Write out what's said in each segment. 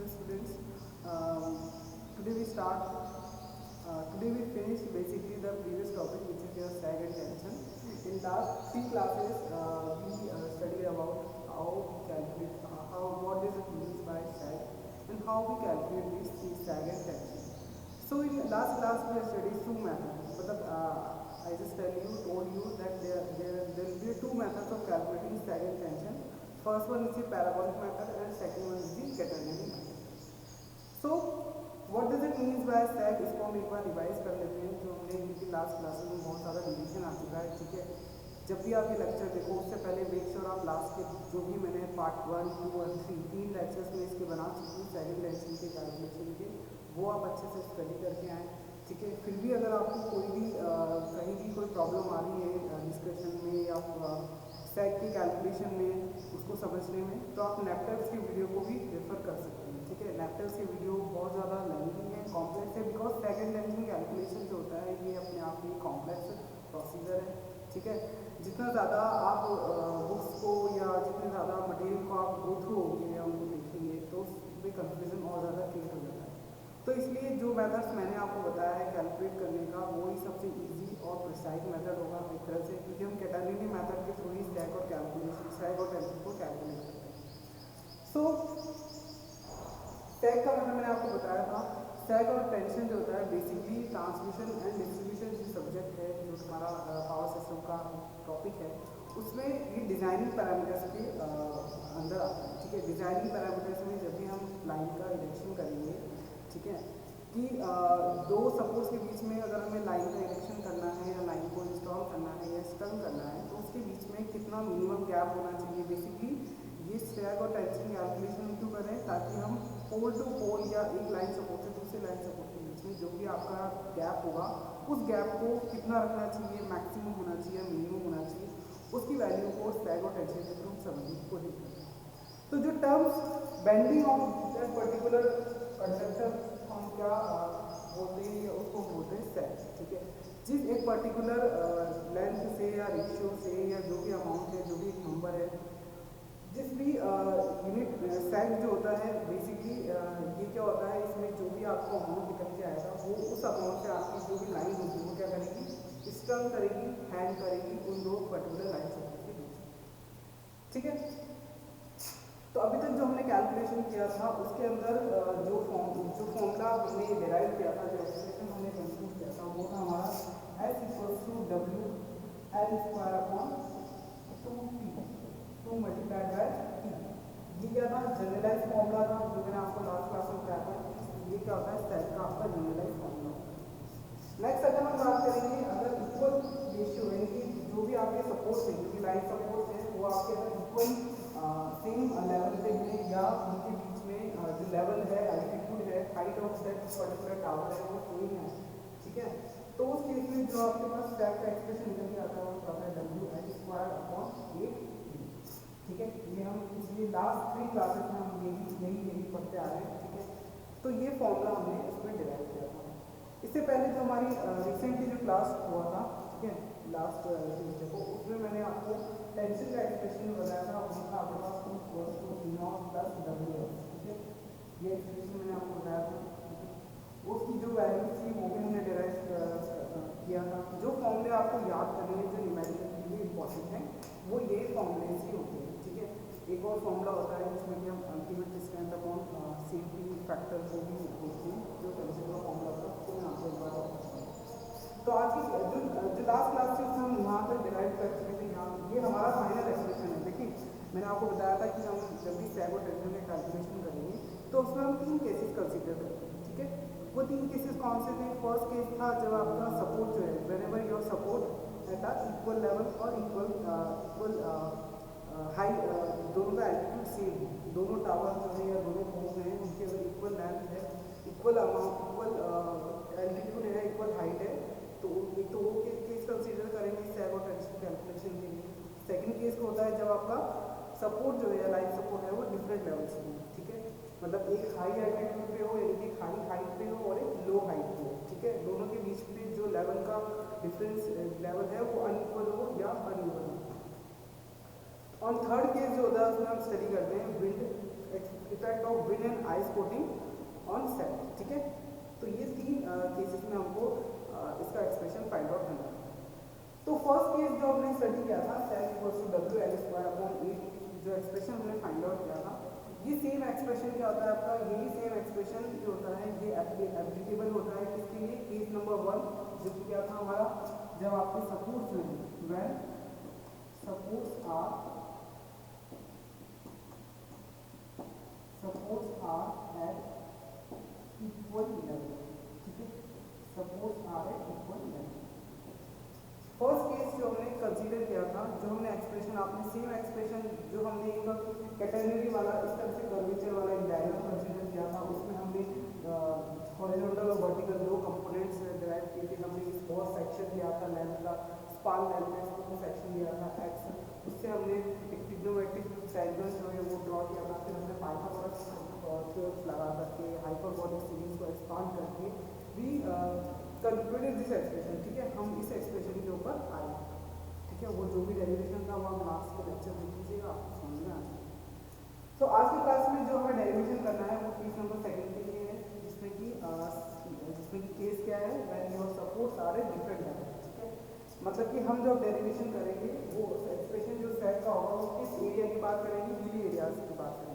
students. Today we start. Today we finish basically the previous topic, which is your sag and tension. In last three classes, we studied about how we calculate, what does it mean by sag, and how we calculate these three sag and tension. So in last class we have studied two methods. But I just told you that there will be two methods of calculating sag and tension. First one is the parabolic method and second one is the quaternion method. So what does it means by sag, इसको हम एक बार revise कर लेते हैं जो हमने इनकी last classes में बहुत सारा रिविजन आ चुका है. ठीक है, जब भी आप ये लेक्चर देखो उससे पहले मेक श्योर आप लास्ट के जो भी मैंने पार्ट 1, 2 और 3 तीन लेक्चर्स में इसके बना चुकी हूँ सेकंड टेंशन के कैलकुलेशन के, वो आप अच्छे से स्टडी करके आएँ. ठीक है, फिर भी अगर आपको कोई भी कहीं भी कोई प्रॉब्लम आ रही है डिस्कशन में या सैग के कैलकुलेशन में उसको समझने में, तो आप नैपटॉप्स की वीडियो को भी रेफर कर सकते हैं. ठीक है, नैपटॉप्स की वीडियो बहुत ज़्यादा लेंथी है, कॉम्प्लेक्स है, बिकॉज सेकंड टेंशन कैलकुलेशन जो होता है ये अपने आप में कॉम्प्लेक्स प्रोसीजर है. ठीक है, जितना ज़्यादा आप बुक्स को या जितने ज़्यादा मटेरियल को आप गो थ्रू होंगे या उनको देखेंगे तो उसमें कंफ्यूजन और ज़्यादा क्रिएट हो जाता है. तो इसलिए जो मेथड्स मैंने आपको बताया है कैलकुलेट करने का, वो ही सबसे इजी और प्रिसाइज मेथड होगा एक तरह से, क्योंकि हम कैटालिनी मेथड के थ्रू ही सैग और कैलकुलेशन सैग और टेंशन को कैलकुलेट करते हैं. सो सैग का मतलब मैंने आपको बताया था. सैग और टेंशन जो होता है बेसिकली ट्रांसमिशन एंड डिस्ट्रीब्यूशन जो सब्जेक्ट है, जो हमारा पावर सिस्टम का टॉपिक है, उसमें ये डिज़ाइनिंग पैरामीटर्स के अंदर आता है. ठीक है, डिज़ाइनिंग पैरामीटर्स में जब भी हम लाइन का इरेक्शन करेंगे, ठीक है, कि दो सपोर्ट्स के बीच में अगर हमें लाइन का इरेक्शन करना है या लाइन को इंस्टॉल करना है या स्टर्न करना है, तो उसके बीच में कितना मिनिमम गैप होना चाहिए. बेसिकली ये सैग और टेंशन कैलकुलेशन क्यों कर रहे हैं, ताकि हम पोल टू पोल या एक लाइन सपोर्ट से दूसरे लाइन सपोर्ट के बीच में जो भी आपका गैप होगा उस गैप को कितना रखना चाहिए, मैक्सिमम होना चाहिए, मिनिमम होना चाहिए, उसकी वैल्यू को सैग और टेंशन के थ्रू समझने की कोशिश करते हैं. तो जो terms bending of that particular conductor हम क्या बोलते हैं, उसको बोलते हैं सैग. ठीक है, जिस एक पर्टिकुलर लेंथ से या रेशियो से या जो भी अमाउंट है, जो भी एक नंबर है, जिस भी यूनिट सैग जो होता है बेसिकली ये क्या होता है, इसमें जो भी आपको अमाउंट निकल के आएगा वो उस अमाउंट से आपकी जो भी लाइन होगी वो क्या करेगी, स्टर्न करेगी, हैंग करेगी उन दो पर्टिकुलर लाइन सपोर्ट के बीच. ठीक है, तो अभी तक जो हमने कैलकुलेशन किया था उसके अंदर जो फॉर्मूला हमने डिराइव किया था, जो एक्सप्रेशन हमने कंप्यूट किया था, वो था हमारा S=W L² 2 × T. ये क्या था, जनरलाइज फॉर्मूला था जो मैंने आपको लास्ट क्लास में बताया था. ये क्या होता है, सैग का आपका जनरलाइज फॉर्मूला. नेक्स्ट अगर हम बात करेंगे, अगर इक्वल रेशियो यानी कि जो भी आपके सपोर्ट है, जो भी लाइन सपोर्ट है, वो आपके अगर इक्वल सेम लेवल पे है या उनके बीच में जो लेवल है, एल्टीट्यूड है, height of that particular tower है वो सेम है. ठीक है, तो उस केस में जो आपके पास सैग का एक्सप्रेशन निकल के आता है वो आता है WL²/8. ठीक है, ये हम इसलिए लास्ट 3 क्लासेस में हम यही पढ़ते आ रहे हैं. ठीक है, तो ये फॉर्मूला हमने उसमें डिराइव किया था. इससे पहले जो हमारी रिसेंटली जो क्लास हुआ था, ठीक है, लास्ट सेमेस्टर को, उसमें मैंने आपको टेंशन का एक्सप्रेशन बताया था. उनका आपके पास E0 + WL. ठीक है, ये एक्सप्रेशन मैंने आपको बताया था. उसकी जो वैल्यू थी वो भी हमने डिराइव किया था. जो फॉर्मूले आपको याद करने में जो न्यूमेरिकल के लिए इंपॉर्टेंट है वो ये फॉर्मूले ही होते हैं. ठीक है, एक और फॉर्मूला होता है जिसमें कि हम ultimate strength upon safety factor को भी देखते हैं, जो टेंशन का फॉर्मूला होता है, तो मैं आपको एक बार बताता हूँ. तो आज की जो लास्ट क्लास थी उसमें हम यहाँ तक डिराइव कर चुके थे. यहाँ ये हमारा फाइनल एक्सप्रेशन है. देखिए, मैंने आपको बताया था कि हम जब भी सैग और टेंशन का कैलकुलेशन करेंगे तो उसमें हम 3 केसेस कंसिडर करते हैं. ठीक है, वो 3 केसेस कौन से थे. फर्स्ट केस था जब आपका सपोर्ट जो है, whenever your support at equal level और इक्वल हाइट, दोनों का एल्टीट्यूड सेम है, दोनों टावर जो है या दोनों पोल्स हैं उनके अगर इक्वल लेंथ है, इक्वल अमाउंट, इक्वल एल्टीट्यूड है, इक्वल हाइट है, तो वो केस कंसीडर करेंगे सैग और टेंशन कैलकुलेशन के लिए. सेकंड केस होता है जब आपका सपोर्ट जो है, लाइन सपोर्ट है, वो डिफरेंट लेवल्स पे हो. ठीक है, मतलब एक हाई एल्टीट्यूड पे हो, यानी कि हाई हाइट पे हो, और एक लो हाइट पे हो. ठीक है, दोनों के बीच में जो लेवल का डिफरेंस लेवल है वो अनइक्वल हो या अनइवन हो. ऑन थर्ड केस जो होता है उसमें हम स्टडी करते हैं wind effect of wind and ice coating on set, ठीक है। तो ये 3 केसेस में हमको इसका एक्सप्रेशन फाइंड आउट करना है। तो फर्स्ट केस जो हमने स्टडी किया था sec इक्वल्स टू WL²/8, जो एक्सप्रेशन हमने फाइंड आउट किया था, ये सेम एक्सप्रेशन क्या होता है आपका, यही सेम एक्सप्रेशन जो होता है ये एप्लीकेबल होता है किसके लिए, केस नंबर 1 जो कि क्या था हमारा, जब आपके सपोर्ट्स में when supports are at equal level, ठीक है, supports are at equal level. First case जो हमने कंसीडर किया था, जो हमने एक्सप्रेशन, आपने सेम एक्सप्रेशन जो हमने एक कैटेगरी वाला इस तरह से कर्वेचर वाला एक डायग्राम कंसीडर किया था, उसमें हमने हॉरिजॉन्टल और वर्टिकल दो कंपोनेंट्स डिराइव किए थे। हमने इस क्रॉस सेक्शन लिया था लेंथ का, स्पान लेंथ का इसको सेक्शन लिया था एक्स, उससे हमने एक ट्रिग्नोमेट्रिक ट्रायंगल जो है वो ड्रॉ किया था। फिर हमने पाइथागोरस थ्योरम्स लगा करके हाइपरबोलिक सीरीज को एक्सपांड करके भी कैलकुलेटेड दिस एक्सप्रेशन, ठीक है। हम इस एक्सप्रेशन के ऊपर आए, ठीक है। वो जो भी डेरिवेशन था वो हम लास्ट के लेक्चर देख लीजिएगा, आपको समझ में आ जाएगा। तो आज की क्लास में जो हमें डेरिवेशन करना है वो केस नंबर 2 के लिए है, जिसमें कि केस क्या है, when your supports are at different level, ठीक है। मतलब कि हम जब डेरिवेशन करेंगे वो एक्सप्रेशन जो सेट का होगा वो किस एरिया की बात करेंगे, हिली एरियाज की बात करेंगे।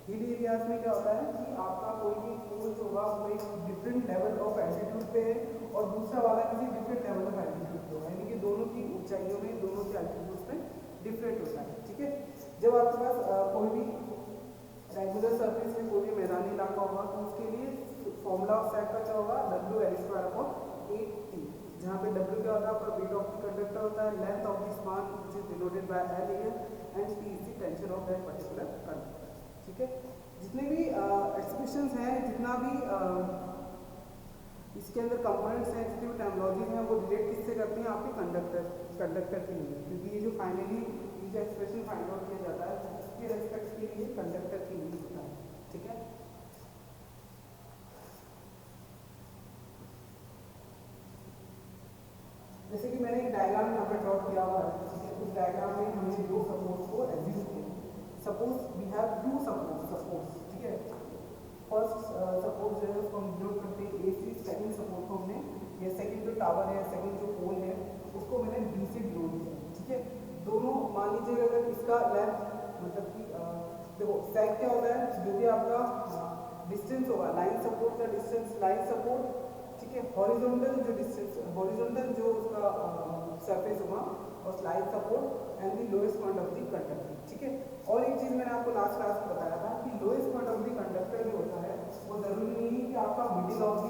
हिली एरियाज में क्या होता है कि आपका कोई भी फोर्स होगा वो एक डिफरेंट लेवल ऑफ एल्टीट्यूड पे है और दूसरा वाला किसी डिफरेंट लेवल ऑफ एल्टीट्यूड पे होगा, यानी कि दोनों की ऊंचाइयों में, दोनों के एल्टीट्यूड में डिफरेंट होता है, ठीक है। जब आपके पास कोई भी रेगुलर सरफेस में कोई भी मैदानी इलाका होगा तो उसके लिए फॉर्मूला ऑफ सेट का क्या होगा, WL²/8T, जहाँ पे W क्या होता है आपका वेट ऑफ द कंडक्टर होता है, length of the span which is denoted by L and T is the tension of that particular conductor, ठीक है। जितने भी एक्सप्रेशंस हैं, जितना भी इसके अंदर कंपोनेंट्स हैं, जितनी भी टर्मिनोलॉजीज हैं, वो रिलेट किससे करती हैं, आपके कंडक्टर के लिए, क्योंकि ये जो फाइनली ये जो एक्सप्रेशन फाइंड आउट किया जाता है उसके रेस्पेक्ट के लिए कंडक्टर के लिए होता है, ठीक है। जैसे कि मैंने एक डायग्राम यहाँ पर ड्रॉ किया हुआ है, ठीक है। उस डायग्राम में हमने दो सपोर्ट्स को एज्यूम किया। Suppose we have two supports, ठीक है। फर्स्ट सपोर्ट जो है उसको हम डिनोट करते हैं ए से, सेकंड सपोर्ट को हमने, या सेकंड जो टावर है, सेकंड जो पोल है उसको मैंने बी से डिनोट किया, ठीक है। दोनों मान लीजिए अगर इसका लेंथ मतलब कि देखो सेक क्या होता है, जो भी आपका डिस्टेंस होगा, लाइन सपोर्ट का डिस्टेंस, लाइन सपोर्ट, ठीक है। हॉरिजॉन्टल जो डिस्टेंस, हॉरिजॉन्टल जो उसका सरफेस होगा और line support and the lowest point of the conductor, ठीक है। और एक चीज मैंने आपको लास्ट क्लास में बताया था कि lowest point of the conductor जो होता है वो जरूरी नहीं है कि आपका middle of the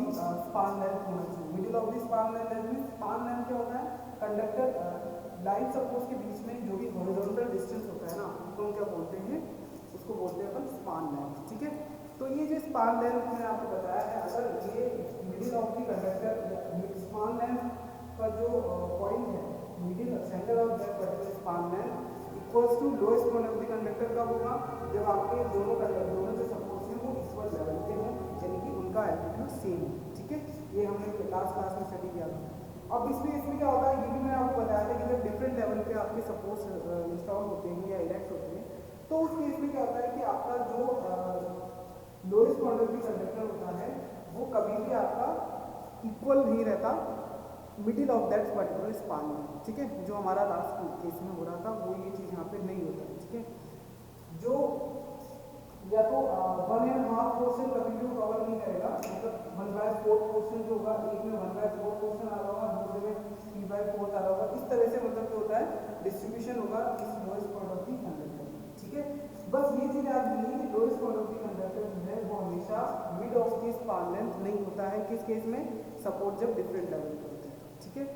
span length होना चाहिए। Middle of the span length में स्पान लेंथ क्या होता है, कंडक्टर लाइन सपोर्ट्स के बीच में जो भी हॉरिजॉन्टल डिस्टेंस होता है ना, उसको हम क्या बोलते हैं, उसको बोलते हैं अपन स्पान लेंथ, ठीक है। तो ये जो स्पान लेंथ मैंने आपको बताया है, अगर ये middle of the conductor, span length का जो पॉइंट है, middle centre of that particular span length equals to lowest point of the conductor कब होगा, जब आपके दोनों जो सपोर्ट्स हैं वो इक्वल लेवल पे हों, यानी कि उनका एल्टीट्यूड सेम है, ठीक है। ये हमने लास्ट क्लास में स्टडी किया था। अब इसमें क्या होता है, ये भी मैंने आपको बताया था कि जब डिफरेंट लेवल पे आपके सपोर्ट्स इंस्टॉल होते हैं या इरेक्ट होते हैं, तो उस केस में क्या होता है कि आपका जो lowest point of the conductor होता है वो कभी भी आपका इक्वल नहीं रहता middle of that particular span में, ठीक है। जो हमारा लास्ट केस में हो रहा था वो ये चीज़ यहाँ पे नहीं होता है, ठीक है। जो या तो 1.5 पोर्शन कभी भी कवर नहीं करेगा, मतलब 1/4 पोर्शन जो होगा, एक में 1/4 पोर्शन आ रहा होगा, दूसरे में 3/4 आ रहा होगा, इस तरह से मतलब जो होता है डिस्ट्रीब्यूशन होगा इस lowest point of the conductor, ठीक है। बस ये चीज़ याद रखिए कि lowest point of the conductor जो है वो हमेशा mid of the span length नहीं होता है, किस केस में, सपोर्ट जब डिफरेंट लेवल पे होते हैं, ठीक है।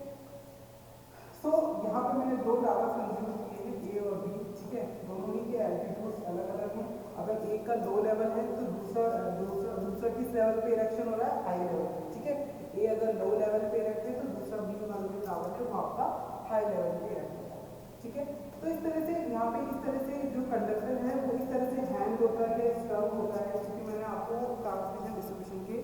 तो यहाँ पे मैंने दो टावर कंज्यूम किए हैं, ए और बी, ठीक है। दोनों ही के एल्टीट्यूड्स अलग अलग हैं। अगर एक का लो लेवल है तो दूसरा किस लेवल पे इरेक्शन हो रहा है, हाई लेवल, ठीक है। ए अगर लो लेवल पे इरेक्ट है तो दूसरा बी वाला जो टावर है वो आपका हाई लेवल पे इरेक्ट होता है, ठीक है। तो इस तरह से यहाँ पे इस तरह से जो कंडक्टर है वो इस तरह से हैंग होता है, स्टर्व होता है, क्योंकि मैंने आपको ट्रांसमिशन डिस्ट्रीब्यूशन के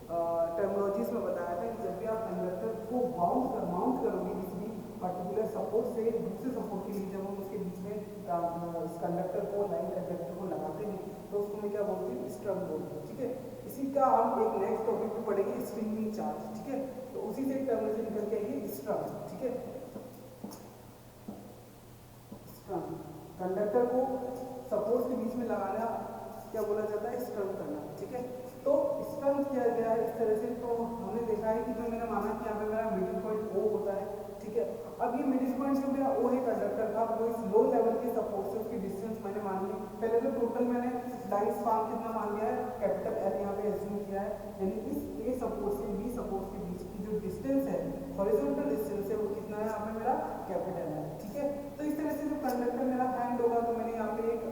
टर्मिनोलॉजीज में बताया था कि जब भी आप कंडक्टर को माउंट करोगे किसी भी पर्टिकुलर सपोर्ट से दूसरे सपोर्ट के लिए जब हम उसके बीच में इस कंडक्टर को लाइन कंडक्टर को लगाते हैं तो उसको मैं क्या बोलती हूँ, स्ट्रंग बोलती हूँ। ठीक है, इसी का हम एक नेक्स्ट टॉपिक में पढ़ेंगे, स्ट्रिंगिंग चार्ज। ठीक है, तो उसी से टर्मिनोलॉजी निकल के आएगी स्ट्रंग। ठीक है, स्ट्रंग कंडक्टर को सपोर्ट के बीच में लगाना क्या बोला जाता है, स्ट्रंग करना। ठीक है, तो स्ट्रंग किया गया है इस तरह से। तो हमने देखा है कि जो मैंने माना कि यहाँ पे मेरा मिडिल पॉइंट O होता है। ठीक है, अब ये मिडिल पॉइंट जो मेरा O है कंडक्टर का, वो इस लो लेवल के सपोर्ट से उसकी डिस्टेंस मैंने मान ली। पहले तो टोटल मैंने लाइन स्पान कितना मान लिया है, कैपिटल L यहाँ पे एज्यूम किया है, यानी इस A सपोर्ट से B सपोर्ट के बीच की जो डिस्टेंस है, हॉरिजॉन्टल डिस्टेंस है, वो कितना है यहाँ पे मेरा कैपिटल है। ठीक है, तो इस तरह से जो कंडक्टर मेरा हैंड होगा, तो मैंने यहाँ पे एक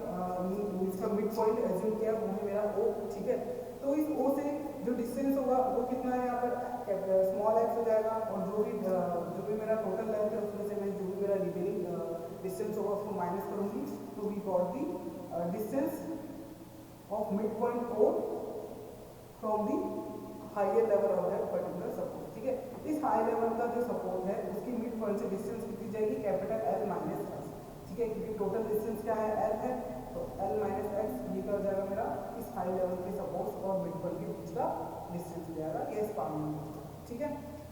इसका मिड पॉइंट एज्यूम किया, वो है मेरा O। ठीक है, तो इस O से जो डिस्टेंस होगा वो कितना है यहाँ पर स्मॉल x हो जाएगा, और जो भी मेरा टोटल लेंथ है उसमें से मैं जो भी मेरा रिमेनिंग डिस्टेंस होगा उसको माइनस करूंगी। तो we got the distance of mid point O from the higher level of that particular support. ठीक है, इस हाई लेवल का जो सपोर्ट है उसकी मिड पॉइंट से डिस्टेंस कितनी जाएगी, कैपिटल L माइनस x। ठीक है, क्योंकि टोटल डिस्टेंस क्या है, L है, तो L माइनस x ये क्या हो जाएगा मेरा इस हाई लेवल के सपोर्ट और मिड पॉइंट के बीच का डिस्टेंस हो जाएगा, ये स्पान में। ठीक है,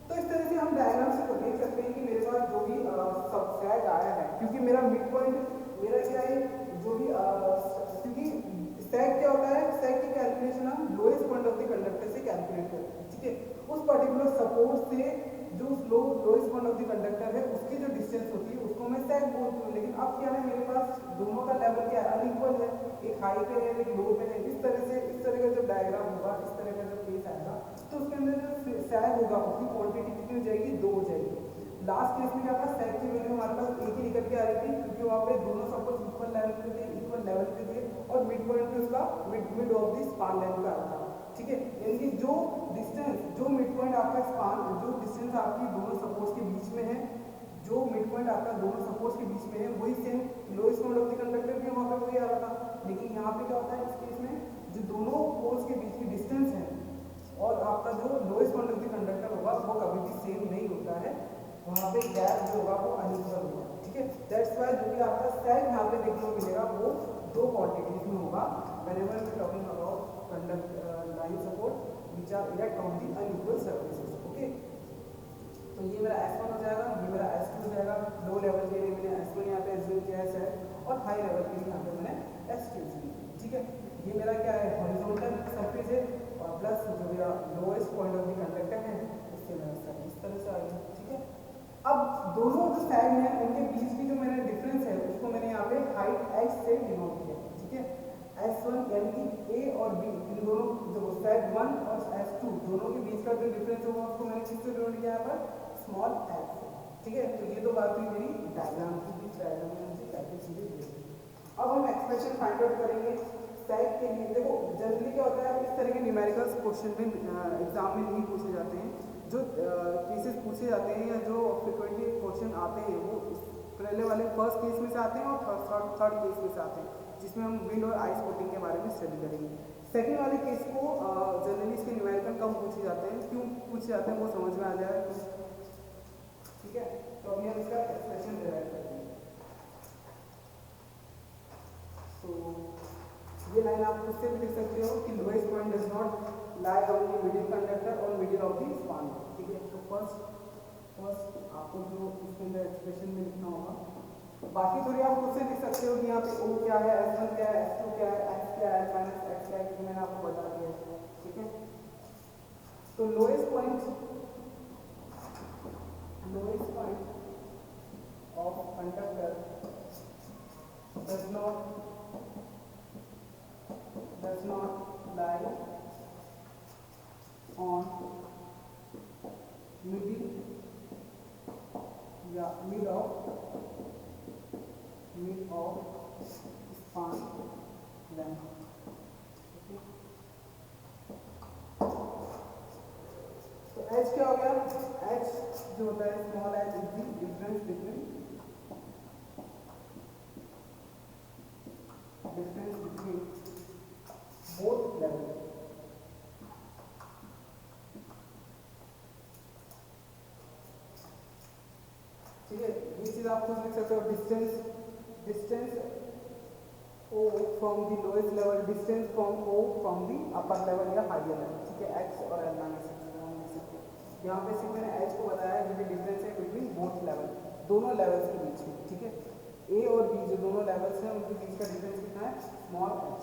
तो इस तरह से हम डायग्राम से देख सकते हैं कि मेरे पास जो भी सब सैग आया है, क्योंकि मेरा मिड पॉइंट मेरा क्या है, जो भी क्योंकि सैग क्या होता है, सैग की कैलकुलेशन हम lowest point of the conductor से कैलकुलेट करते हैं। ठीक है, उस पर्टिकुलर सपोर्ट से जो lowest point of the conductor है उसकी जो डिस्टेंस होती है उसको मैं सैग बोलती हूँ। लेकिन अब क्या है, मेरे पास दोनों का लेवल क्या है, अनइक्वल है, एक हाई पे है एक लो पे है। इस तरह का जब डायग्राम होगा, इस तरह का जब केस आएगा, तो उसके अंदर जो सैग होगा उसकी क्वांटिटी कितनी हो जाएगी, 2 हो जाएगी। लास्ट केस में क्या था, सैग की वैल्यू हमारे पास एक ही निकल के आ रही थी, क्योंकि वहाँ पे दोनों सपोर्ट इक्वल लेवल पे थे, इक्वल लेवल पे थे, और मिड पॉइंट पे उसका mid of the span length का था। ठीक है, यानी कि जो डिस्टेंस, जो मिड पॉइंट आपका स्पान, जो डिस्टेंस आपकी दोनों सपोर्ट्स के बीच में है, जो मिड पॉइंट आपका दोनों सपोर्ट्स के बीच में है, वही same lowest point of the conductor भी वहाँ पे वही आ रहा था। लेकिन यहाँ पे क्या होता है, इस केस में जो दोनों पोल्स के बीच की डिस्टेंस है और आपका जो lowest point of the conductor होगा वो कभी भी सेम नहीं होता है, वहाँ पे गैप जो होगा वो अनइक्वल होगा। ठीक है, दैट्स वाई जो भी आपका सैग यहाँ पे देखने को मिलेगा वो 2 क्वांटिटीज में होगा, whenever we talking about conduct line support which are erect on the unequal surfaces. Okay, तो ये मेरा S1 हो जाएगा, ये मेरा S2 हो जाएगा। लो लेवल के लिए मैंने S1 यहाँ पे एज्यूम किया है सैग, और हाई लेवल के लिए यहाँ पे मैंने S2 एज्यूम किया। ठीक है, ये मेरा क्या है, हॉरिजॉन्टल सरफेस है, और प्लस जो मेरा lowest point of the conductor है उससे मेरा सैग इस तरह से आ गया। ठीक है, अब दोनों जो सैग हैं उनके बीच की जो मैंने डिफरेंस है उसको मैंने यहाँ पे हाइट h से डिनोट किया। ठीक है, S1 यानी A और B इन दोनों जो सैग 1 और S2 दोनों के बीच का जो डिफरेंस होगा उसको मैंने किससे डिनोट किया यहाँ पर, स्मॉल h से। ठीक है, तो ये तो बात हुई मेरी डायग्राम की, बीच डायग्राम में मुझे क्या चीजें दी। अब हम एक्सप्रेशन फाइंड आउट करेंगे सैग के लिए। देखो जनरली क्या होता है, इस तरह के न्यूमेरिकल्स क्वेश्चन में एग्जाम में नहीं पूछे जाते हैं। जो केसेस पूछे जाते हैं या जो फ्रिक्वेंटली क्वेश्चन आते हैं वो पहले वाले फर्स्ट केस में से आते हैं और थर्ड केस में से आते हैं, जिसमें हम विंड और आइस कोटिंग के बारे में स्टडी करेंगे। सेकंड वाले केस को जनरली इसके न्यूमेरिकल कम पूछे जाते हैं, क्यों पूछे जाते हैं वो समझ में आ जाएगा। ठीक है, तो अभी हम इसका एक्सप्रेशन डिराइव करते हैं। तो ये लाइन आप खुद से भी लिख सकते हो कि lowest point does not lie on the middle conductor और मिडिल ऑफ द स्पान। ठीक है, तो फर्स्ट आपको जो इसके अंदर एक्सप्रेशन में लिखना होगा, बाकी थोड़ी आप खुद से लिख सकते हो कि यहाँ पे O क्या है, S1 क्या है, S2 क्या है, X क्या है, माइनस X क्या है, क्योंकि मैंने आपको बता दिया है। ठीक है, तो lowest point of conductor does not lie on middle या mid of span length। तो h क्या हो गया, h जो होता है small h is the difference between both level. ठीक है, ये चीज़ आप खुद लिख सकते हो, distance O from the lowest level, distance from O from the upper level या हायर लेवल, ठीक है, एक्स और एल माइनस एक्स। यहाँ पे सिर्फ मैंने एच को बताया क्योंकि डिफरेंस है बिटवीन बोथ लेवल, दोनों लेवल्स के बीच में, ठीक है। ए और बी जो दोनों लेवल्स हैं उनके बीच का डिफरेंस कितना है, स्मॉल एच।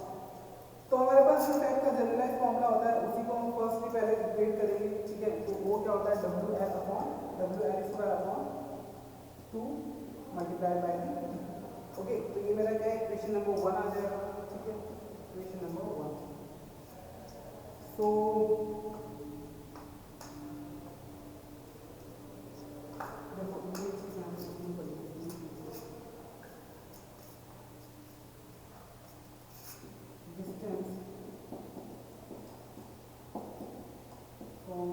तो हमारे पास जो टाइप का जनरलाइज फॉर्मूला होता है उसी को हम फर्स्ट पहले क्रिएट करेंगे, ठीक है। तो वो क्या होता है, W L square upon 2 multiplied bye D. Okay, तो ये मेरा क्या है, इक्वेशन नंबर 1 आ जाएगा, ठीक है, इक्वेशन नंबर 1। सो देखो ये चीज यहाँ पे लिखनी पड़ेगी, distance from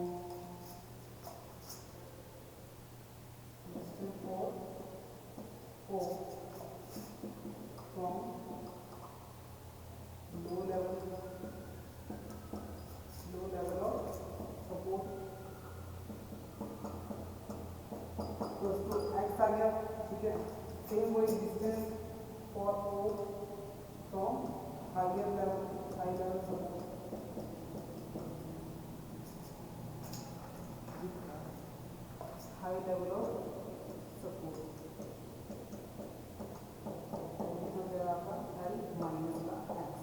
O from low level of support close to x आ गया, ठीक है। सेम वही distance for O from high level support, high level of support, आपका एल माइनस का एक्स,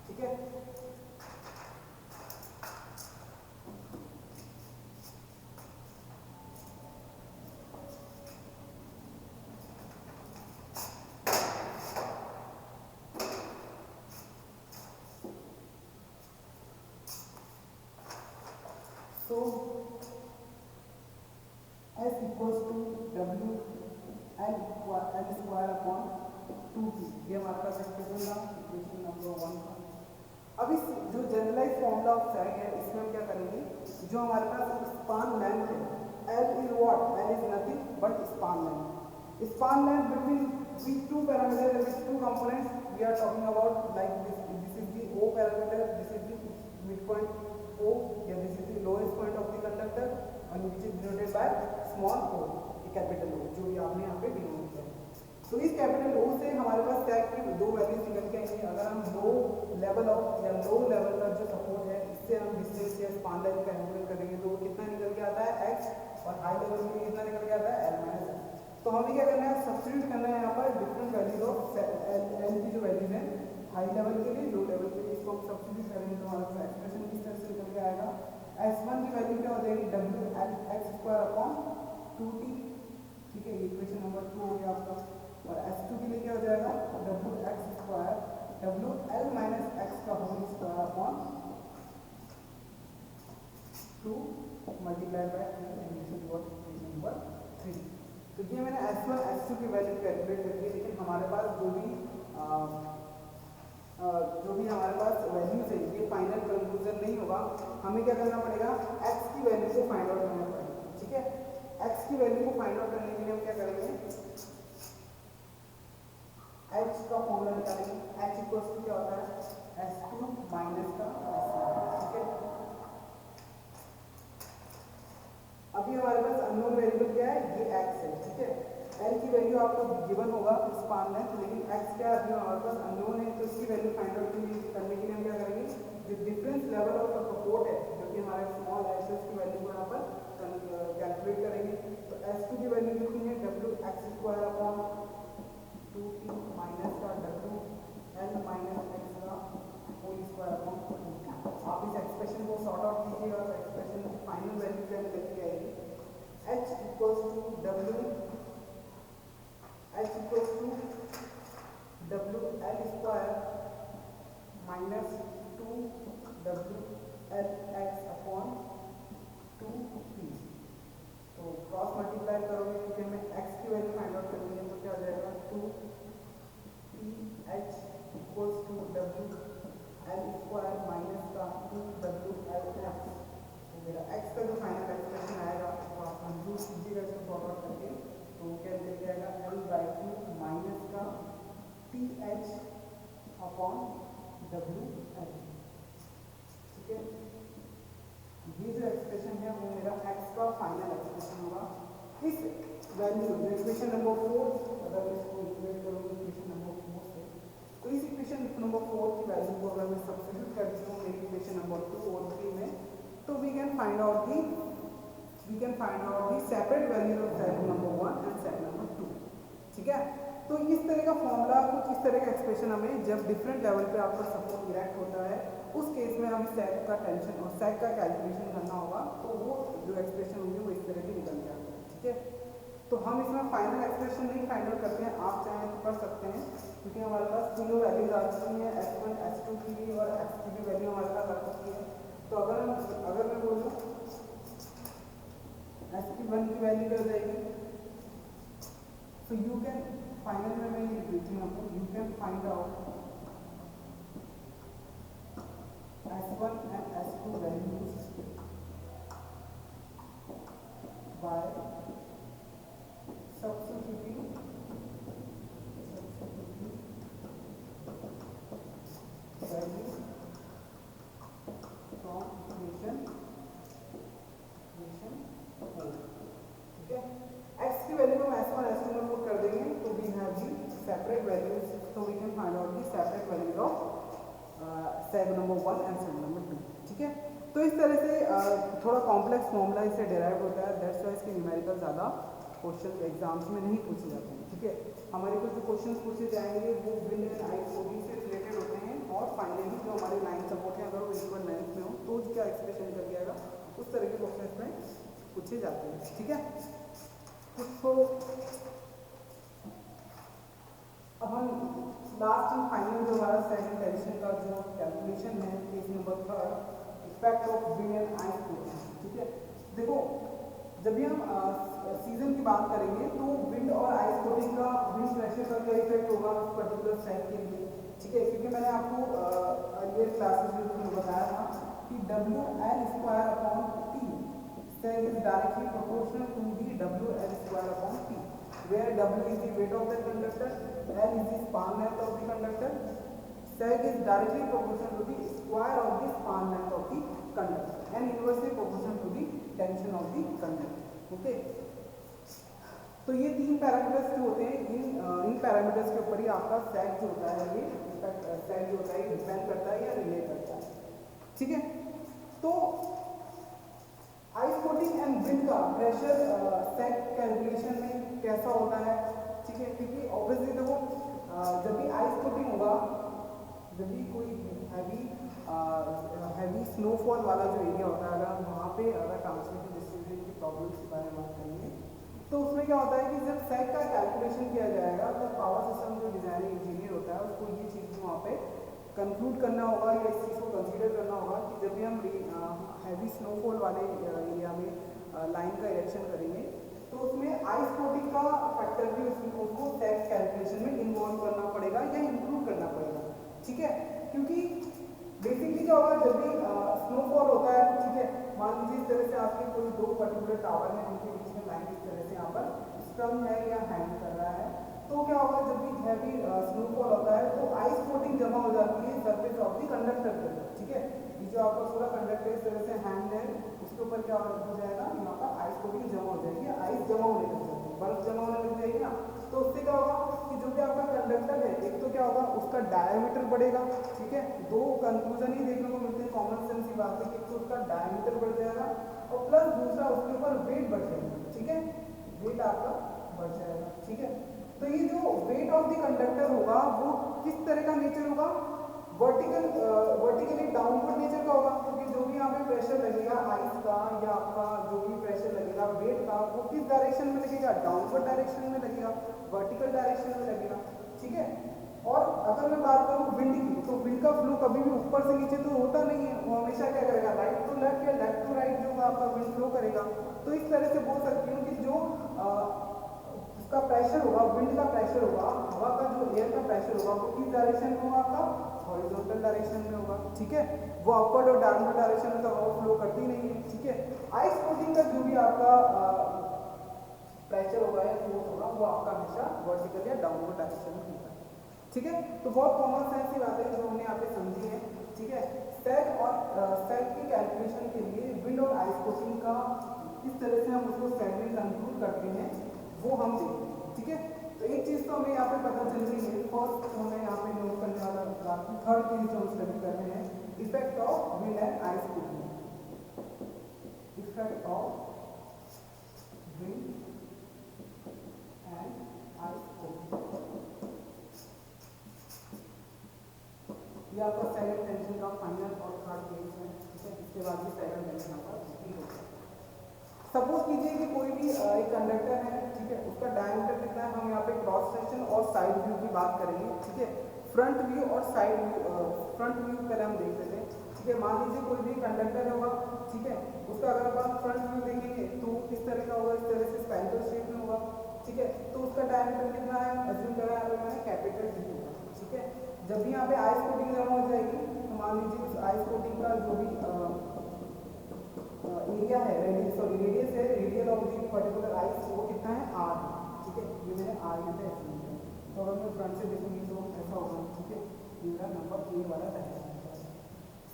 ठीक है। So S equals to W L square upon 2p, ये हमारे पास एक्सप्रेशन था, इक्वेशन नंबर 1 का। अब इस जो जनरलाइज फॉर्मूला ऑफ सैग है इसमें हम क्या करेंगे, जो हमारे पास स्पान लेंथ है, L is what, L is nothing but span length between two parameter with two components we are talking about, like this is the O parameter, this is the mid point O, या this is the lowest point of the conductor and which is denoted by small o, capital O, जो भी आपने यहाँ पे denote किया है। तो इस कैपिटल O से हमारे पास सैग की दो वैल्यूज निकल के आएंगी। अगर हम लो लेवल का जो सपोर्ट है इससे हम डिस्टेंस या स्पान लाइन कैलकुलेट करेंगे तो कितना निकल के आता है x, और हाई लेवल में कितना निकल के आता है l माइनस x। तो हमें क्या करना है, सब्स्टिट्यूट करना है यहाँ पर डिफरेंट वैल्यूज ऑफ l की जो वैल्यूज है हाई लेवल के लिए, लो लेवल के लिए, इसको हम सब्स्टिट्यूट करेंगे तो हमारे पास एक्सप्रेशन किस तरह से निकल के आएगा, S1 की वैल्यू क्या हो जाएगी, W L x square upon 2t, ठीक है, इक्वेशन नंबर 2 हो गया आपका। और S2 के लिए क्या हो जाएगा, W X square W L minus X का whole square upon 2 multiplied by 3, and this is what equation number 3। तो ये मैंने S1 S2 की वैल्यू कैलकुलेट कर दी, लेकिन हमारे पास जो भी हमारे पास वैल्यूज है ये फाइनल कंक्लूजन नहीं होगा, हमें क्या करना पड़ेगा, x की वैल्यू को फाइंड आउट करना पड़ेगा, ठीक है। x की वैल्यू को फाइंड आउट करने के लिए हम क्या करेंगे, h का फॉर्मूला निकालेंगे, h इक्वल्स टू क्या होता है, S2 माइनस का S1, ठीक है। अभी हमारे पास अननोन वेरिएबल क्या है, ये x है, ठीक है। L की वैल्यू आपको गिवन होगा स्पान लेंथ, लेकिन x क्या है हमारे पास अननोन है, तो इसकी वैल्यू फाइंड आउट करने के लिए हम क्या करेंगे, जो डिफरेंस लेवल ऑफ सपोर्ट है जो कि हमारे स्मॉल एस की वैल्यू को यहाँ पर कैलकुलेट करेंगे। तो S2 की वैल्यू कितनी है, W X square upon 2t minus का डब्ल्यू एल माइनस एक्स का होल स्क्वायर अपॉन 2t। आप इस एक्सप्रेशन को सॉर्ट आउट कीजिएगा तो एक्सप्रेशन की फाइनल वैल्यू क्या निकल के आएगी, h equals to W h equals to W L square minus 2 W L x upon 2t। तो क्रॉस मल्टीप्लाई करोगे क्योंकि हमें x की वैल्यू फाइंड आउट करनी है, तो क्या हो जाएगा 2t h equals to W L square minus का 2 डब्ल्यू एल एक्स। तो मेरा x का जो फाइनल एक्सप्रेशन आएगा वो आप कंप्यूट कीजिएगा इसको सॉर्ट आउट करके, तो क्या निकल जाएगा L/2 माइनस का TH अपॉन WL, ठीक है। वैल्यू जो इक्वेशन नंबर 4, अगर मैं इसको इक्वेट करूँगा इक्वेशन नंबर 4 से, तो इस इक्वेशन नंबर 4 की वैल्यू को अगर मैं सब्स्टिट्यूट करती हूँ मेरी इक्वेशन नंबर 2 और 3 में, तो we can find out the separate values of cell number 1 and cell number 2। ठीक है, तो इस तरह का फॉर्मूला, कुछ इस तरह का एक्सप्रेशन हमें जब डिफरेंट लेवल पे आपका सपोर्ट इरेक्ट होता है, उस केस में हमें सेक का टेंशन और सेक का कैलकुलेशन करना होगा, तो वो जो एक्सप्रेशन होंगे वो इस तरह की निकल जाएगा। ठीक है, तो हम इसमें फाइनल एक्सप्रेशन नहीं फाइनल करते हैं, आप चाहें तो कर सकते हैं, क्योंकि हमारे पास तीनों वैल्यूज आ चुकी हैं, x1 x2 की भी और x की भी वैल्यू हमारे पास आ चुकी है। तो अगर मैं बोलूँ x1 की वैल्यू क्या हो जाएगी, so you can फाइनल में मैं लिख देती हूँ आपको, you can find out S1 and S2 values by substituting value from equation 4। ठीक है, x की वैल्यू हम S1 S2 में पुट कर देंगे, तो we have the separate values, तो we can find out the separate values of cell number 1 and cell number 2। ठीक है, तो इस तरह से थोड़ा कॉम्प्लेक्स फॉर्मूला इससे डिराइव होता है, दैट्स वाई इसके न्यूमेरिकल ज़्यादा क्वेश्चन एग्जाम्स में नहीं पूछे जाते हैं। ठीक है, हमारे कुछ जो क्वेश्चन पूछे जाएंगे वो विंड एंड आइसोडी से रिलेटेड होते हैं, और फाइनली जो हमारे लाइन सपोर्ट है अगर वो इक्वल लेंथ में हो तो क्या एक्सप्रेशन कर दिया जाएगा, उस तरह के क्वेश्चन में पूछे जाते हैं। ठीक है, तो अब हम लास्ट एंड फाइनल जो हमारा सेकंड टेंशन का जो कैलकुलेशन है, case number 3, effect of wind and ice coating. ठीक है, देखो जब भी हम सीजन की बात करेंगे तो विंड और आइस कोटिंग का विंड प्रेशर का क्या इफेक्ट होगा उस पर्टिकुलर सेल के लिए। ठीक है, क्योंकि मैंने आपको अर्लियर क्लासेस में बताया था कि WL² cell is directly proportional to the WL²/T, where W is the weight of the conductor, L is the span length of the conductor, sag is directly proportional to the square of the span length of the conductor and inversely proportional to the tension of the conductor। Okay, तो ये तीन parameters जो होते हैं, इन parameters के ऊपर ही आपका सैग जो होता है, ये सैग जो होता है डिपेंड करता है या रिलेट करता है। ठीक है, तो आइस कोटिंग एंड विंड का प्रेशर सैग कैलकुलेशन में कैसा होता है। ठीक है, क्योंकि ऑब्वियसली देखो जब भी आइस कोटिंग होगा, जब भी कोई हैवी स्नोफॉल वाला जो एरिया होता है, अगर वहाँ पे अगर ट्रांसमिशन डिस्ट्रीब्यूशन की प्रॉब्लम्स के बारे में बात करेंगे, तो उसमें क्या होता है कि जब सैग का कैलकुलेशन किया जाएगा तो पावर सिस्टम जो डिजाइनिंग इंजीनियर होता है उसको ये चीज़ वहाँ पे कंक्लूड करना होगा या इस चीज़ को कंसीडर करना होगा कि जब भी हम हैवी स्नोफॉल वाले एरिया में लाइन का इरेक्शन करेंगे तो उसमें आइस कोटिंग का फैक्टर भी उसको सैग कैलकुलेशन में इन्वॉल्व करना पड़ेगा या इंक्लूड करना पड़ेगा। ठीक है, क्योंकि बेसिकली क्या होगा जब भी स्नोफॉल होता है, ठीक है, मान लीजिए इस तरह से आपके कोई दो पर्टिकुलर टावर है जिनके बीच में लाइन इस तरह से यहाँ पर स्ट्रंग है या हैंग कर रहा है, तो क्या होगा जब भी हैवी स्नोफॉल होता है तो आइस कोटिंग जमा हो जाती है सरफेस ऑफ द कंडक्टर पे। ठीक है, ये जो आपका पूरा कंडक्टर इस तरह से हैंग है, उसके ऊपर क्या हो जाएगा, यहाँ पर आइस कोटिंग जमा हो जाएगी, आइस जमा होने लग जाएगी, बर्फ जमा होने लग जाएगी ना, तो उससे क्या होगा कि जो भी आपका कंडक्टर है, एक तो क्या होगा उसका डायमीटर बढ़ेगा। ठीक है, दो कंक्लूजन ही देखने को मिलते हैं, कॉमन सेंस की बात है कि तो उसका डायमीटर बढ़ जाएगा और प्लस दूसरा उसके ऊपर वेट बढ़ जाएगा। ठीक है, वेट आपका बढ़ जाएगा। ठीक है, तो ये जो वेट ऑफ द कंडक्टर होगा वो किस तरह का नेचर होगा, वर्टिकली डाउनवर्ड नेचर का होगा, क्योंकि जो भी यहाँ पे प्रेशर लगेगा आइस का या आपका जो भी प्रेशर लगेगा वेट का, वो किस डायरेक्शन में लगेगा, डाउनवर्ड डायरेक्शन में लगेगा, वर्टिकल डायरेक्शन में लगेगा। ठीक है, और अगर मैं बात करूँ विंड की, तो विंड का फ्लो कभी भी ऊपर से नीचे तो होता नहीं है, वो हमेशा क्या करेगा, राइट टू लेफ्ट या लेफ्ट टू राइट जो आपका विंड फ्लो करेगा। तो इस तरह से बोल सकती हूँ कि जो उसका प्रेशर होगा, विंड का प्रेशर होगा, हवा का जो एयर का प्रेशर होगा वो किस डायरेक्शन में होगा, आपका हॉरिजॉन्टल डायरेक्शन में होगा। ठीक है, वो अपवर्ड और डाउनवर्ड डायरेक्शन में तो हवा फ्लो करती नहीं है। ठीक है, आइस कोटिंग का जो भी आपका प्रेशर होगा या फोर्स होगा वो आपका हमेशा वर्टिकल या डाउनवर्ड डायरेक्शन में होगा। ठीक है, तो बहुत कॉमन सेंस की बात है जो हमने यहाँ पे समझी है। ठीक है, सैग और सैग की कैलकुलेशन के लिए विंड और आइस कोटिंग का किस तरह से हम उसको सैग में कंक्लूड करते हैं वो हम देखते हैं, ठीक है। तो एक चीज़ तो हमें यहाँ पे पता चल रही है, फर्स्ट तो हमें यहाँ पे नोट करने वाला बात, थर्ड चीज जो हम स्टडी कर रहे हैं, effect of wind and ice coating, effect of wind and ice coating. ये आपका सेकंड टेंशन का फाइनल और थर्ड केस है, ठीक है। इसके बाद भी सेकंड टेंशन आपका रिपीट होता है। सपोज कीजिए कि कोई भी एक कंडक्टर है, ठीक है, उसका डायमीटर कितना है, हम यहाँ पे क्रॉस सेक्शन और साइड व्यू की बात करेंगे, ठीक है। फ्रंट व्यू और साइड व्यू, फ्रंट व्यू पहले हम देख लेते हैं, ठीक है। मान लीजिए कोई भी कंडक्टर होगा, ठीक है, उसका अगर आप फ्रंट व्यू देखेंगे तो किस तरह का होगा, इस तरह से स्पेरिकल शेप में होगा, ठीक है। तो उसका डायमीटर कितना है, अज्यूम करा है मैंने कैपिटल डी होगा, ठीक है। जब भी यहाँ पे आइस कोटिंग जमा हो जाएगी तो मान लीजिए उस आइस कोटिंग का जो भी एरिया है, रेडियस है, radial of the particular ice, वो कितना है, आर, ठीक है। ये मैंने आर यहाँ पे एस्यूम किया। तो अगर मैं फ्रंट से देखूंगी तो ऐसा होगा, ठीक है। ये मेरा नंबर ए वाला डायग्राम।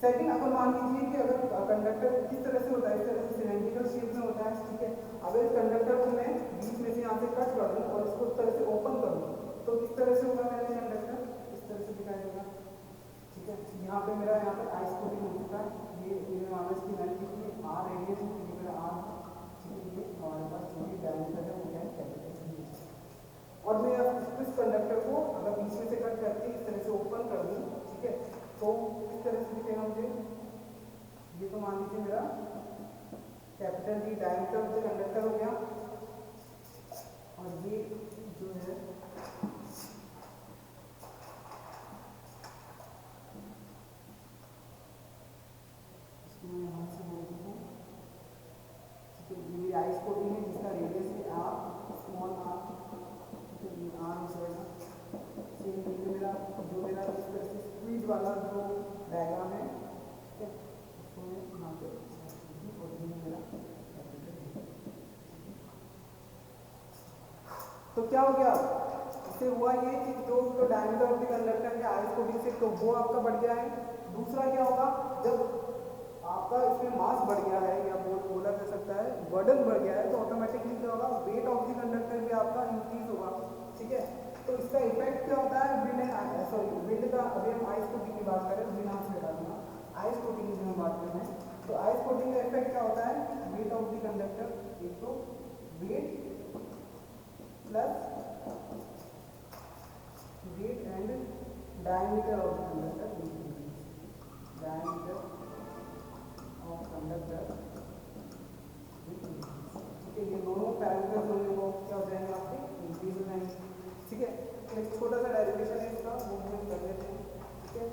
सेकंड, अगर मान लीजिए कि अगर कंडक्टर किस तरह से होता है, इस तरह से सिलेंड्रिकल शेप में होता है, ठीक है। अगर इस कंडक्टर को मैं बीच में से यहाँ से कट कर दूँ और इसको इस तरह से ओपन कर दूँ तो किस तरह से होगा मेरा कंडक्टर, इस तरह से दिखाई देगा, ठीक है। यहाँ पे मेरा यहाँ पे आइस कोटिंग हो चुका है, ये माना इसकी लेंथ कितनी है, आर रेडियस है, ये मेरा आर, ठीक है। ये हमारे पास जो भी डायमीटर है वो क्या है, कैपिटल डी है। और मैं इस कंडक्टर को अगर बीच में से कट करके इस तरह से ओपन कर दूँ, ठीक है, तो किस तरह से दिखेगा मुझे, ये तो मान लीजिए मेरा capital D diameter of the conductor हो गया, और ये जो है मैं यहाँ से बोल देता हूँ, ठीक है। ये आइस कोटिंग है जिसका रेडियस है आर, स्मॉल आर, ठीक है। ये आर हो जाएगा। सेम ये मेरा जो मेरा इस तरह से स्क्वीज वाला जो डायग्राम है, ठीक है, उसको मैं यहाँ पे और ये मेरा कैपिटल। तो क्या हो गया, इससे हुआ ये कि जो डायमीटर ऑफ द कंडक्टर है आइस कोटिंग से, तो वो आपका बढ़ गया है। दूसरा क्या होगा, जब आपका इसमें मास बढ़ गया है या बोला जा सकता है बर्डन बढ़ गया है, तो ऑटोमेटिकली क्या होगा, वेट ऑफ द कंडक्टर भी आपका इंक्रीज होगा, ठीक है। तो इसका इफेक्ट क्या होता है, विंड एंड सॉरी विंड का, अभी हम आइस कोटिंग की बात करें, बिना से हटा दूंगा, आइस कोटिंग की हम बात कर रहे हैं, तो आइस कोटिंग का इफेक्ट क्या होता है, वेट ऑफ द कंडक्टर, एक तो weight plus weight and diameter of the conductor, diameter of conductor, ठीक है। ये दोनों पैरामीटर्स होंगे वो क्या हो जाएंगे, आपके इंक्रीज हो जाएंगे, ठीक है। एक छोटा सा डेरिवेशन है इसका, वो हम कर लेते हैं, ठीक है।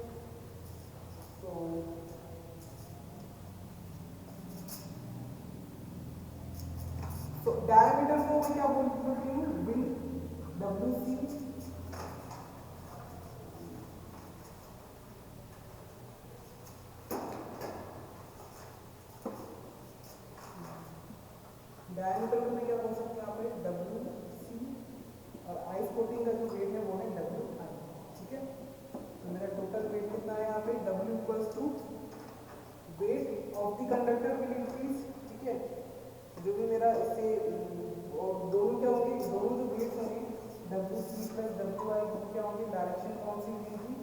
तो डायमीटर को मैं क्या बोलती हूँ, विंड, WC, डायमीटर को मैं क्या बोल सकते हैं यहाँ पे, WC, और आइस कोटिंग का जो वेट है वो है WI, ठीक है। तो मेरा टोटल वेट कितना है यहाँ पे, W equals to weight of the conductor will increase, ठीक है। जो भी मेरा इससे और दोनों क्या होंगे, दोनों जो वेट होंगे WC प्लस WI, वो क्या होंगे, डायरेक्शन कौन सी होगी,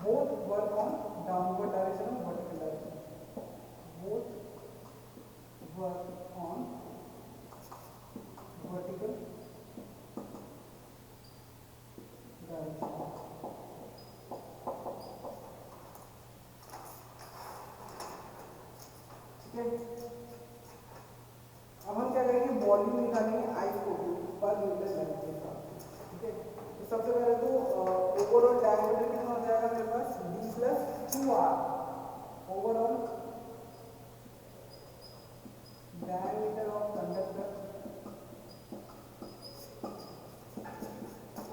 both work on downward direction और vertical direction, both work on vertical direction, ठीक है। अब हम क्या करेंगे, वॉल्यूम निकालेंगे ice coating per metre length के साथ, ठीक है। तो सबसे पहले तो ओवरऑल डायमीटर कितना हो जाएगा मेरे पास, D plus 2R, overall diameter of conductor,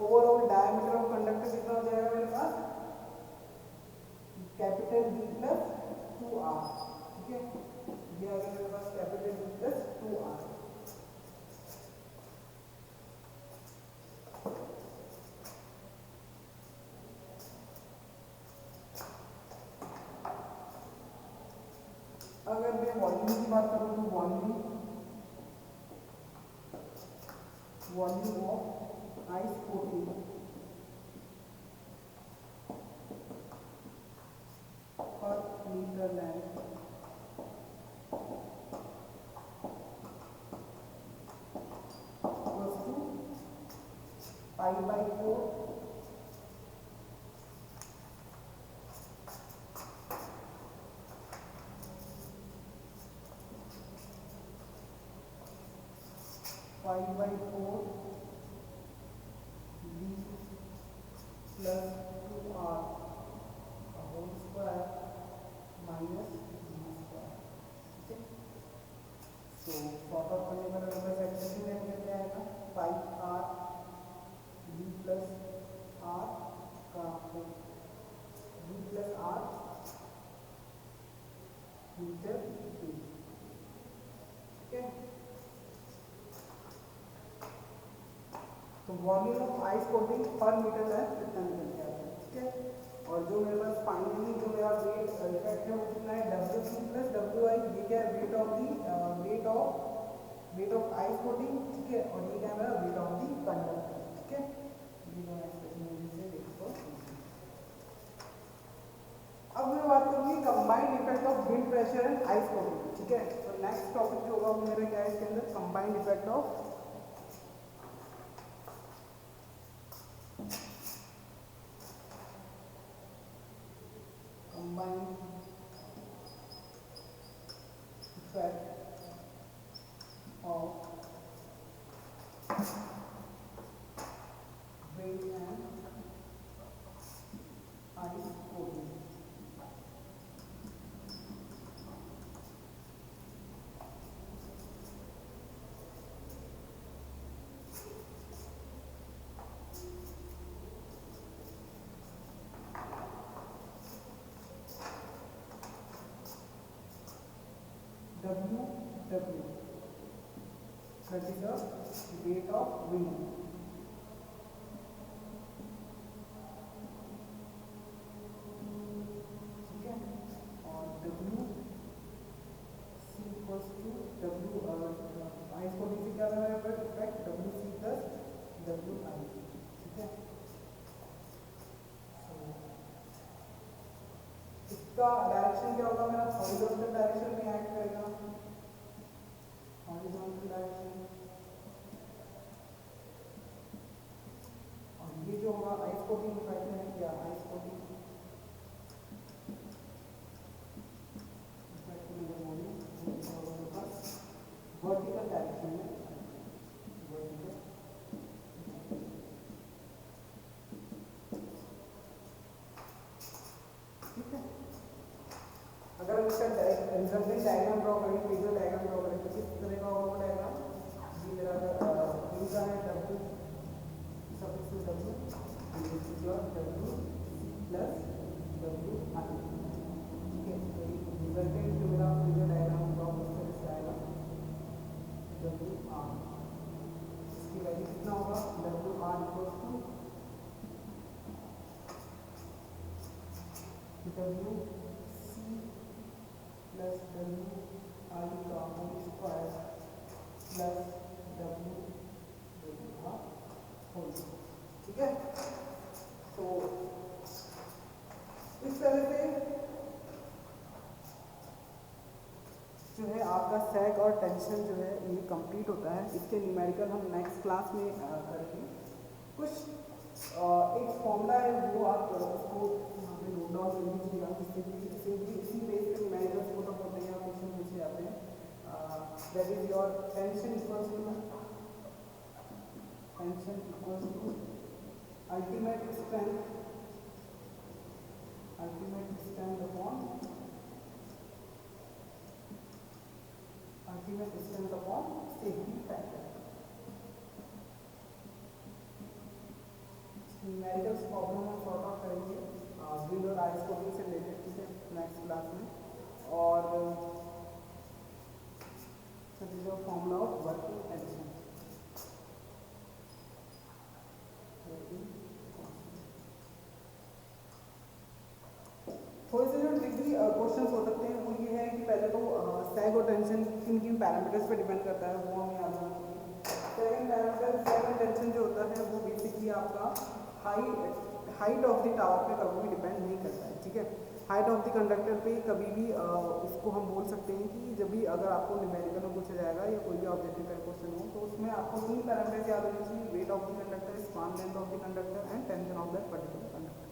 overall diameter of conductor कितना हो जाएगा मेरे पास, कैपिटल D प्लस 2R, ठीक है। ये आ गया मेरे पास कैपिटल D प्लस 2R। अगर मैं वॉल्यूम की बात करूं तो volume volume of ice coating per metre length equals to pi by 4 pi by 4 v plus 2r whole square minus v square. ठीक है, तो सॉर्ट आउट करने पर हमें सेक्शन में क्या आएगा pi R v plus R का v plus R metre cube. ठीक है, तो volume of ice coating per metre है कितना निकल के आता है. ठीक है, और जो मेरे पास फाइनली जो मेरा वेट इफेक्ट है वो कितना है W2 प्लस WI. ये क्या है वेट ऑफ आइस कोटिंग. ठीक है, और ये क्या है मेरा वेट ऑफ दी कंडक्टर. ठीक है, ये जो एक्सप्रेशन से देखो. अब मैं बात करूंगी combined effect of wind pressure and ice coating. ठीक है, तो नेक्स्ट टॉपिक जो होगा वो मेरा क्या है इसके अंदर combined effect of combined effect of wind and ice coating. W that is the weight of wind. ठीक है, और W C equals to W ice coating से क्या है effect W C plus W I. ठीक है, इसका डायरेक्शन क्या होगा मेरा हॉरिजॉन्टल डायरेक्शन में एक्ट करेगा. हॉरिजॉन्टल डायरेक्शन, और ये जो होगा आइस कोटिंग इफेक्ट है क्या आइस कोटिंग इफेक्ट में जो होगी वो होगा वर्टिकल डायरेक्शन में. वर्टिकल, ठीक है, अगर हम इसका रिजल्टेंट डायग्राम ड्रॉ करें, फेजर डायग्राम ड्रॉ करें तो किस तरह का होगा वो डायग्राम. ये मेरा इनका है W सफिक्स में W, this is your W plus W I. ठीक है, तो ये रिजल्टेंट जो मेरा फेजर डायग्राम ड्रॉ इस तरह से आएगा W R. इसकी वैल्यू कितना होगा W R equals to W plus W I का होल स्क्वायर प्लस W का होल. ठीक है, तो इस तरह से जो है आपका सैग और टेंशन जो है ये कंप्लीट होता है. इसके न्यूमेरिकल हम नेक्स्ट क्लास में करेंगे. कुछ एक फॉर्मूला है वो आप उसको यहाँ पे नोट डाउन कर लीजिएगा जिससे कि इसी बेस पे न्यूमेरिकल्स पुट अप होते हैं या क्वेश्चन पूछे जाते हैं. That is your tension equals to ultimate strength upon safety factor. Numericals problem हम सॉर्ट आउट करेंगे विंड और आइस कोटिंग से रिलेटेड. ठीक है, नेक्स्ट क्लास में. और फॉर्मूला ऑफ वर्किंग टेंशन. थोड़े से जो ट्रिकी क्वेश्चंस हो सकते हैं वो ये है कि पहले तो सैग और टेंशन किन किन पैरामीटर्स पे डिपेंड करता है वो हमें याद रखना चाहिए. सेकंड टेंशन जो होता है वो बेसिकली आपका हाइट ऑफ द टावर पे कभी भी डिपेंड नहीं करता है, ठीक है। हाइट ऑफ द कंडक्टर पे कभी भी इसको हम बोल सकते हैं कि जब भी अगर आपको न्यूमेरिकल में पूछा जाएगा या कोई भी ऑब्जेक्टिव टाइप क्वेश्चन हो तो उसमें आपको 3 पैरामीटर्स याद होने चाहिए, wait of the conductor, span length of the conductor and tension of that particular conductor.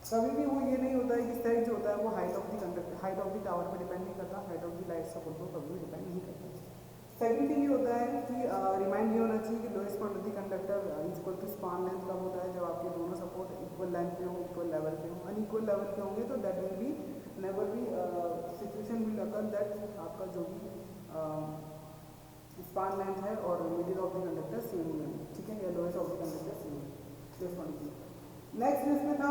कभी भी वो ये नहीं होता है कि साइज जो होता है वो height of the conductor, height of the tower पे डिपेंड नहीं करता, height of the light support पर कभी भी डिपेंड नहीं करता। सेकंड थिंग ये होता है कि रिमाइंड ये होना चाहिए कि lowest point of the conductor is equal to span length कब होता है, जब आपके दोनों सपोर्ट इक्वल लेंथ पे हो, इक्वल लेवल पे हो। अनइक्वल लेवल पे होंगे तो that will be never be situation will occur that आपका जो भी स्पान लेंथ है और middle of the conductor same होगा, ठीक है, या lowest of the conductor same है। नेक्स्ट इसमें था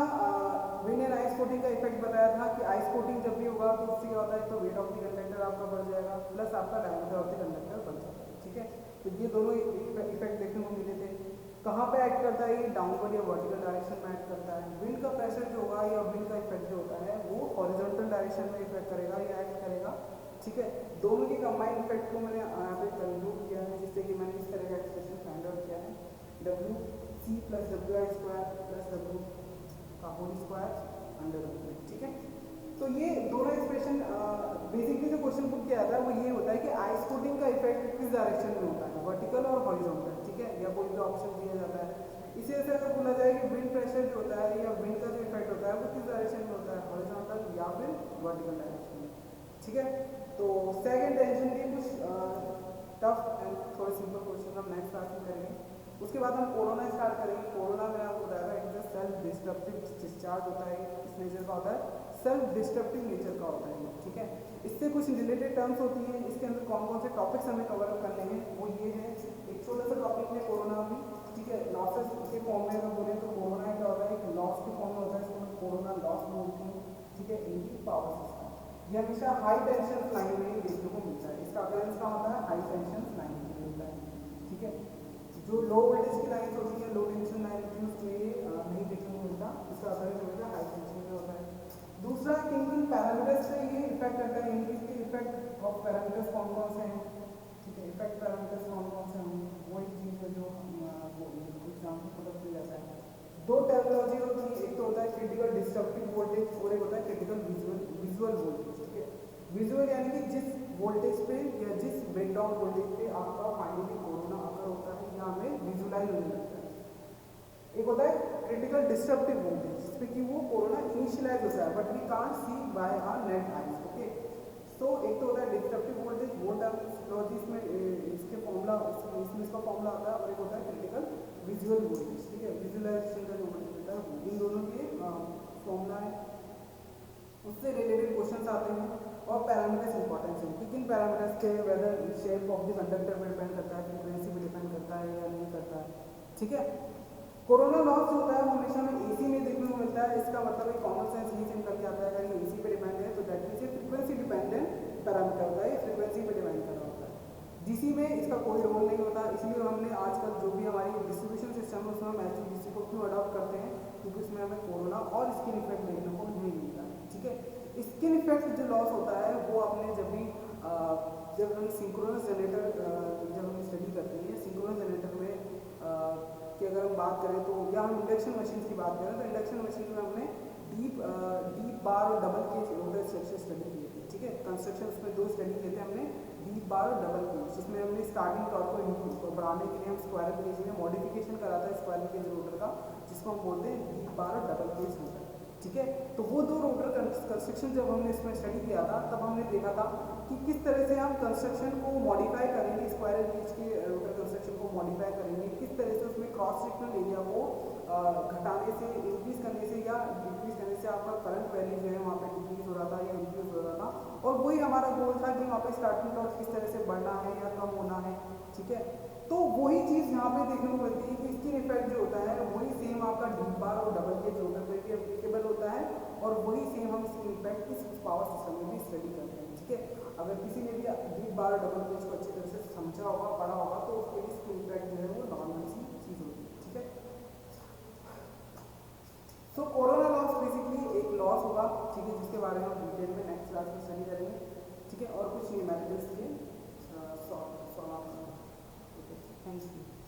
विंड एंड आइस कोटिंग का इफेक्ट बताया था कि आइस कोटिंग जब भी होगा तो उससे क्या होता है, तो वेट ऑफ द कंडक्टर आपका बढ़ जाएगा प्लस आपका डायमीटर ऑफ द कंडक्टर बढ़ जाएगा, ठीक है। तो ये दोनों इफेक्ट देखने को मिले थे। कहाँ पे एक्ट करता है, ये डाउनवर्ड या वर्टिकल डायरेक्शन में एक्ट करता है। विंड का प्रेशर जो होगा या विंड का इफेक्ट जो होता है वो हॉरिजॉन्टल डायरेक्शन में इफेक्ट करेगा या एक्ट करेगा, ठीक है। दोनों के कंबाइंड इफेक्ट को मैंने यहाँ पे कंक्लूड किया है, जिससे कि मैंने इस तरह का एक्सप्रेशन फाइंड आउट किया है, W C plus W I square plus W का होल स्क्वायर अंडर रूट, ठीक है। तो ये दोनों एक्सप्रेशन बेसिकली जो क्वेश्चन पुट किया जाता है वो ये होता है कि आइस कोटिंग का इफेक्ट किस डायरेक्शन में होता है, वर्टिकल और हॉरिजॉन्टल, ठीक है, या कोई भी ऑप्शन दिया जाता है। इसी वजह से अगर बोला जाए कि विंड प्रेशर जो होता है या विंड का जो इफेक्ट होता है वो किस डायरेक्शन में होता है, हॉरिजॉन्टल या फिर वर्टिकल डायरेक्शन में, ठीक है। तो सेकंड टेंशन के कुछ टफ एंड थोड़े सिंपल क्वेश्चन हम नेक्स्ट क्लास में करेंगे। उसके बाद हम कोरोना स्टार्ट करेंगे। कोरोना में आपको बताया था एक सेल्फ डिस्ट्रप्टिव डिस्चार्ज होता है, इस नेचर का होता है, सेल्फ डिस्ट्रप्टिव नेचर का होता है, ठीक है। इससे कुछ रिलेटेड टर्म्स होती हैं, इसके अंदर कौन कौन से टॉपिक्स हमें कवर अप करने हैं वो ये है। एक छोटा सा टॉपिक है कोरोना में, ठीक है, लॉसेस के फॉर्म में अगर बोले तो कोरोना क्या होता है, एक लॉस के फॉर्म में होता है, इसको हम कोरोना लॉस बोलते हैं, ठीक है, इनकी पावर सिस्टम ये हमेशा हाई टेंशन लाइन में देखने को मिलता है। इसका अकरेंस का होता है हाई टेंशन लाइन में मिलता है, ठीक है। जो लो वोल्टेज की लाइन होती है, लो टेंशन लाइन होती है, उसमें ये नहीं देखने को मिलता, इसका अकरेंस हमेशा हाई टेंशन में होता है। दूसरा किन किन पैरामीटर्स पे ये इफेक्ट करता है, इनके इफेक्ट ऑफ पैरामीटर्स कौन कौन से हैं, ठीक है, इफेक्ट पैरामीटर्स कौन कौन से हैं, वो एक चीज़ है जो एग्जाम्पल पता चल जाता है। दो टर्मिनोलॉजी होती है, एक तो होता है क्रिटिकल डिस्ट्रक्टिव वोल्टेज और एक होता है क्रिटिकल विजुअल वोल्टेज, ठीक है। विजुअल यानी कि जिस वोल्टेज पे या जिस ब्रेकडाउन वोल्टेज पे आपका फाइनली कोरोना अगर होता है या हमें विजुअलाइज होने लगता है। एक होता है क्रिटिकल डिस्ट्रप्टिव वोल्टेज जिसपे कि वो कोरोना इनिशियलाइज होता है but we can't see by our naked eyes, okay. So एक तो होता है डिस्ट्रप्टिव वोल्टेज, वो टर्मिनोलॉजी इसमें इसके फॉर्मूला इसमें इसका फॉर्मूला आता है, और एक होता है क्रिटिकल विजुअल वोल्टेज, ठीक है, विजुअलाइजेशन का जो वोल्टेज होता है इन दोनों के फॉर्मूला है। उससे रिलेटेड क्वेश्चंस आते हैं और पैरामीटर्स इंपॉर्टेंस है कि किन पैरामीटर्स के whether shape of the conductor पे डिपेंड करता है, फ्रीक्वेंसी पे डिपेंड करता है या नहीं करता है, ठीक है। कोरोना लॉस जो होता है वो हमेशा हमें एसी में देखने को मिलता है। इसका मतलब एक कॉमन सेंस ये से निकल के आता है अगर ये एसी पे डिपेंड है तो दैट मींस ये फ्रीक्वेंसी डिपेंडेंट पैरामीटर होता है, ये फ्रीक्वेंसी पे डिपेंड कर रहा होता है। डीसी में इसका कोई रोल नहीं होता, इसलिए हमने आजकल जो भी हमारी डिस्ट्रीब्यूशन सिस्टम है उसमें हम एचवीडीसी को क्यों अडॉप्ट करते हैं, क्योंकि उसमें हमें कोरोना और स्किन इफेक्ट देखने को नहीं मिलता है, ठीक है। स्किन इफेक्ट जो लॉस होता है वो आपने जब हम सिंक्रोनस जनरेटर जब हम स्टडी करते हैं, सिंक्रोनस जनरेटर में कि अगर हम बात करें तो या हम इंडक्शन मशीन की बात करें तो इंडक्शन मशीन में हमने डीप बार और double cage rotor structure study किए थे, ठीक है। कंस्ट्रक्शन उसमें दो स्टडी किए थे हमने, डीप बार और डबल केज, जिसमें हमने स्टार्टिंग टॉर्क को बढ़ाने के लिए हम स्क्वायर केज में मॉडिफिकेशन करा था स्क्वायर केज रोटर का, जिसको हम बोलते हैं डीप बार और डबल केज रोटर, ठीक है। तो वो दो रोटर कंस्ट्रक्शन जब हमने इसमें स्टडी किया था तब हमने देखा था कि किस तरह से हम कंस्ट्रक्शन को मॉडिफाई करेंगे, स्क्वायर केज के रोटर कंस्ट्रक्शन को मॉडिफाई करेंगे, किस तरह से उसमें क्रॉस सेक्शनल एरिया को घटाने से, इंक्रीज करने से या डिक्रीज करने से आपका करंट वैल्यू जो है वहाँ पे डिक्रीज हो रहा था या इंक्रीज हो रहा था। और वही हमारा गोल था कि वहाँ पे स्टार्टिंग टॉर्क किस तरह से बढ़ना है या कम होना है, ठीक है। तो वही चीज़ यहाँ पे देखने को मिलती है कि स्किन इफेक्ट जो होता है वही सेम आपका डीप बार और डबल केज रोटर पे भी एप्लीकेबल होता है, और वही सेम हम स्किन इफेक्ट इस पावर सिस्टम में भी स्टडी करते हैं, ठीक है। अगर किसी ने भी डीप बार और डबल केज को अच्छी तरह से समझा होगा, पढ़ा होगा, तो उसके लिए स्किन इफेक्ट जो है वो नॉर्मल सी चीज़ होती है, ठीक है। सो कोरोना लॉस बेसिकली एक लॉस होगा, ठीक है, जिसके बारे में हम डिटेल में नेक्स्ट क्लास में स्टडी करेंगे, ठीक है। और कुछ न्यूमेरिकल्स के solve, okay, thank you. Thank you.